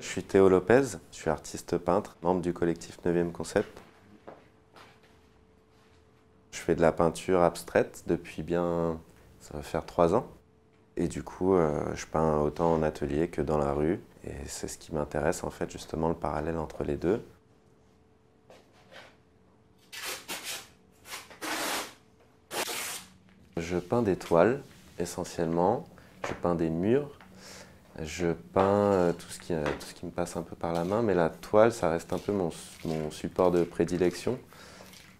Je suis Théo Lopez, je suis artiste peintre, membre du collectif 9e Concept. Je fais de la peinture abstraite depuis bien, ça va faire 3 ans. Et du coup, je peins autant en atelier que dans la rue. Et c'est ce qui m'intéresse en fait, justement, le parallèle entre les deux. Je peins des toiles, essentiellement. Je peins des murs. Je peins tout ce qui me passe un peu par la main. Mais la toile, ça reste un peu mon support de prédilection.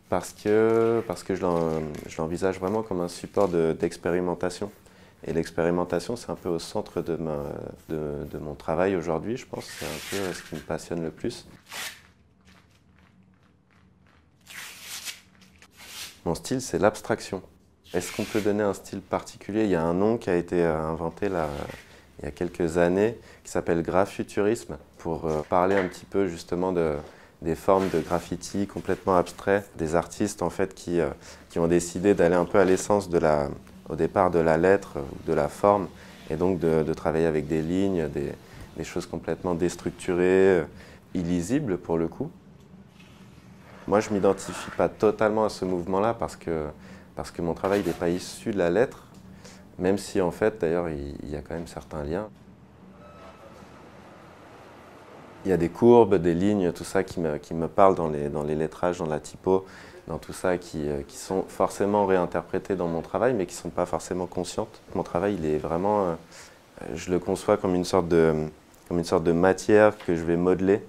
Parce que je l'envisage vraiment comme un support d'expérimentation. Et l'expérimentation, c'est un peu au centre de mon travail aujourd'hui, je pense. C'est un peu ce qui me passionne le plus. Mon style, c'est l'abstraction. Est-ce qu'on peut donner un style particulier? Il y a un nom qui a été inventé là, il y a quelques années, qui s'appelle graffuturisme, pour parler un petit peu justement des formes de graffiti complètement abstraits, des artistes en fait qui ont décidé d'aller un peu à l'essence au départ de la lettre, de la forme, et donc de travailler avec des lignes, des choses complètement déstructurées, illisibles pour le coup. Moi, je ne m'identifie pas totalement à ce mouvement-là parce que mon travail n'est pas issu de la lettre, même si en fait, d'ailleurs, il y a quand même certains liens. Il y a des courbes, des lignes, tout ça qui me parlent dans les lettrages, dans la typo, dans tout ça, qui sont forcément réinterprétées dans mon travail, mais qui ne sont pas forcément conscientes. Mon travail, il est vraiment, je le conçois comme une sorte de matière que je vais modeler.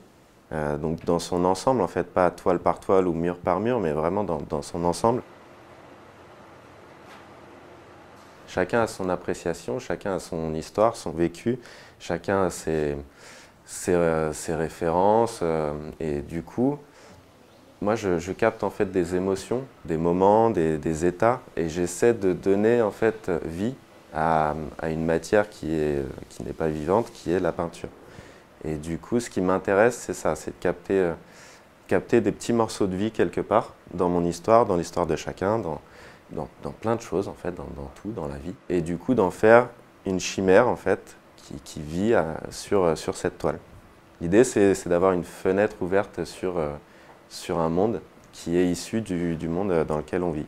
Donc dans son ensemble, en fait, pas toile par toile ou mur par mur, mais vraiment dans son ensemble. Chacun a son appréciation, chacun a son histoire, son vécu, chacun a ses références. Et du coup, moi, je capte en fait des émotions, des moments, des états, et j'essaie de donner en fait vie à une matière qui n'est pas vivante, qui est la peinture. Et du coup, ce qui m'intéresse, c'est ça, c'est de capter des petits morceaux de vie quelque part dans mon histoire, dans l'histoire de chacun, dans plein de choses en fait, dans tout, dans la vie. Et du coup, d'en faire une chimère en fait qui vit sur cette toile. L'idée, c'est d'avoir une fenêtre ouverte sur un monde qui est issu du monde dans lequel on vit.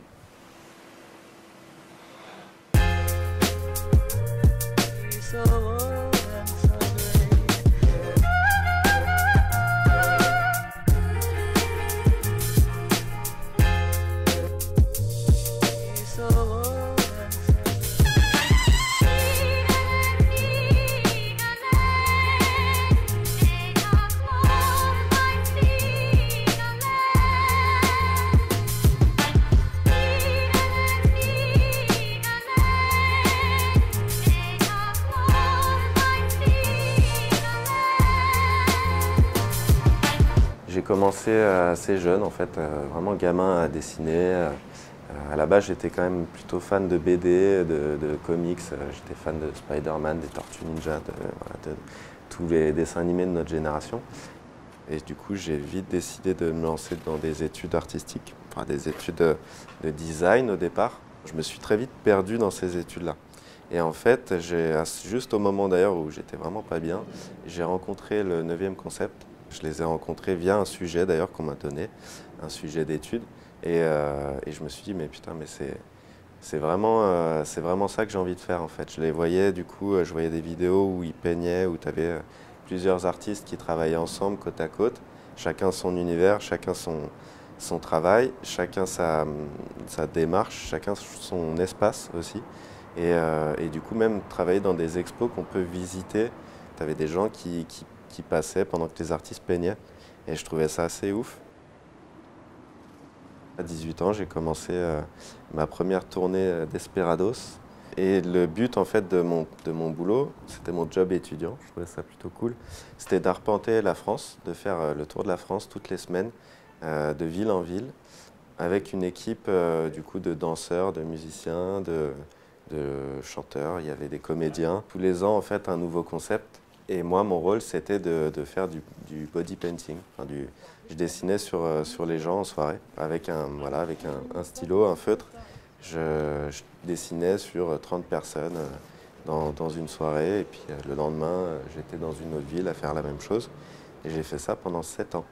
J'ai commencé assez jeune, en fait, vraiment gamin à dessiner. À la base, j'étais quand même plutôt fan de BD, de comics. J'étais fan de Spider-Man, des Tortues Ninja, de tous les dessins animés de notre génération. Et du coup, j'ai vite décidé de me lancer dans des études artistiques, enfin des études de design au départ. Je me suis très vite perdu dans ces études-là. Et en fait, juste au moment d'ailleurs où j'étais vraiment pas bien, j'ai rencontré le 9e Concept. Je les ai rencontrés via un sujet d'ailleurs qu'on m'a donné, un sujet d'étude. Et je me suis dit, mais putain, mais c'est vraiment ça que j'ai envie de faire en fait. Je les voyais, du coup, je voyais des vidéos où ils peignaient, où tu avais plusieurs artistes qui travaillaient ensemble, côte à côte, chacun son univers, chacun son travail, chacun sa démarche, chacun son espace aussi. Et du coup, même travailler dans des expos qu'on peut visiter, tu avais des gens qui passaient pendant que les artistes peignaient. Et je trouvais ça assez ouf. À 18 ans, j'ai commencé ma première tournée d'Esperados. Et le but en fait de mon boulot, c'était mon job étudiant, je trouvais ça plutôt cool, c'était d'arpenter la France, de faire le tour de la France toutes les semaines, de ville en ville, avec une équipe du coup de danseurs, de musiciens, de chanteurs, il y avait des comédiens. Tous les ans en fait un nouveau concept. Et moi, mon rôle, c'était de faire du body painting. Enfin, je dessinais sur les gens en soirée, avec un stylo, un feutre. Je dessinais sur 30 personnes dans une soirée, et puis le lendemain, j'étais dans une autre ville à faire la même chose. Et j'ai fait ça pendant 7 ans.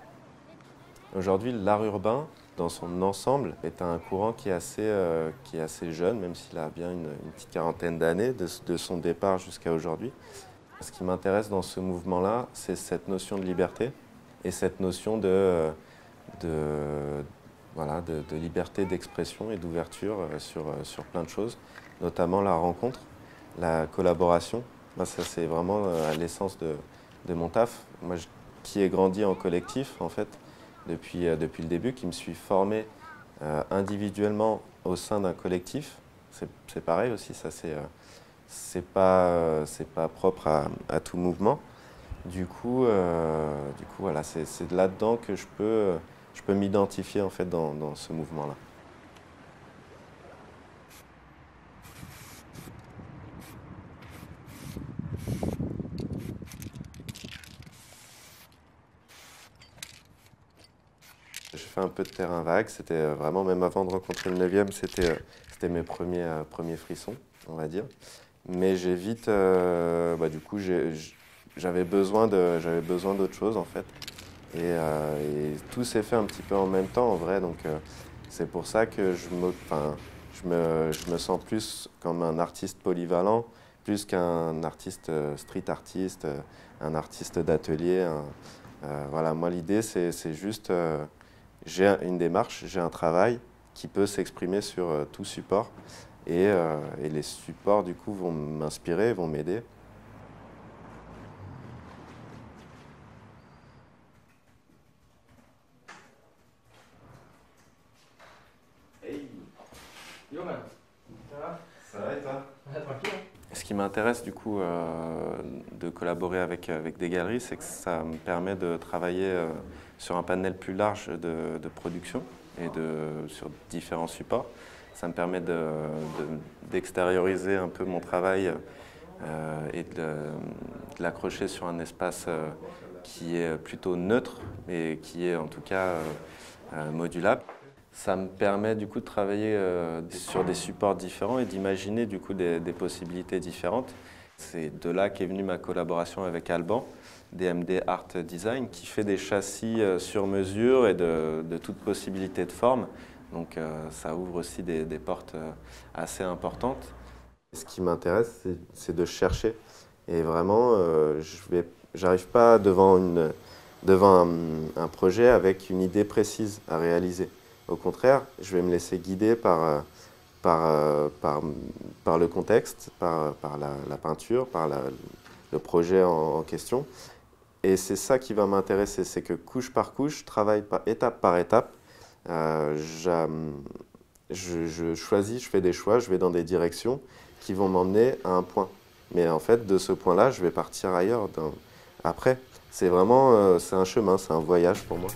Aujourd'hui, l'art urbain, dans son ensemble, est un courant qui est assez jeune, même s'il a bien une petite quarantaine d'années, de son départ jusqu'à aujourd'hui. Ce qui m'intéresse dans ce mouvement-là, c'est cette notion de liberté et cette notion de, voilà, de liberté d'expression et d'ouverture sur plein de choses, notamment la rencontre, la collaboration. Moi, ça, c'est vraiment à l'essence de mon taf. Moi, qui ai grandi en collectif, en fait, depuis le début, qui me suis formé individuellement au sein d'un collectif. C'est pareil aussi, ça c'est pas propre à tout mouvement. Du coup voilà, c'est là-dedans que je peux m'identifier en fait dans ce mouvement-là. J'ai fait un peu de terrain vague, c'était vraiment, même avant de rencontrer le 9e, c'était mes premiers frissons, on va dire. Mais j'ai vite, du coup, j'avais besoin d'autre chose en fait. Et tout s'est fait un petit peu en même temps en vrai, donc c'est pour ça que je me sens plus comme un artiste polyvalent, plus qu'un artiste street artiste, un artiste d'atelier. Voilà, moi l'idée c'est juste, j'ai une démarche, j'ai un travail qui peut s'exprimer sur tout support et les supports du coup vont m'inspirer, vont m'aider. Hey, Yo man, ça va? ça va et toi? Ouais, tranquille. Ce qui m'intéresse du coup de collaborer avec des galeries, c'est que ça me permet de travailler sur un panel plus large de production et sur différents supports. Ça me permet d'extérioriser un peu mon travail et de l'accrocher sur un espace qui est plutôt neutre et qui est en tout cas modulable. Ça me permet du coup de travailler sur des supports différents et d'imaginer du coup des possibilités différentes. C'est de là qu'est venue ma collaboration avec Alban, DMD Art Design, qui fait des châssis sur mesure et de toute possibilité de forme. Donc ça ouvre aussi des portes assez importantes. Ce qui m'intéresse, c'est de chercher. Et vraiment, j'arrive pas devant un projet avec une idée précise à réaliser. Au contraire, je vais me laisser guider par le contexte, par la peinture, le projet en question. Et c'est ça qui va m'intéresser, c'est que couche par couche, travail par étape, je choisis, je fais des choix, je vais dans des directions qui vont m'emmener à un point. Mais en fait, de ce point-là, je vais partir ailleurs après. C'est vraiment, c'est un chemin, c'est un voyage pour moi.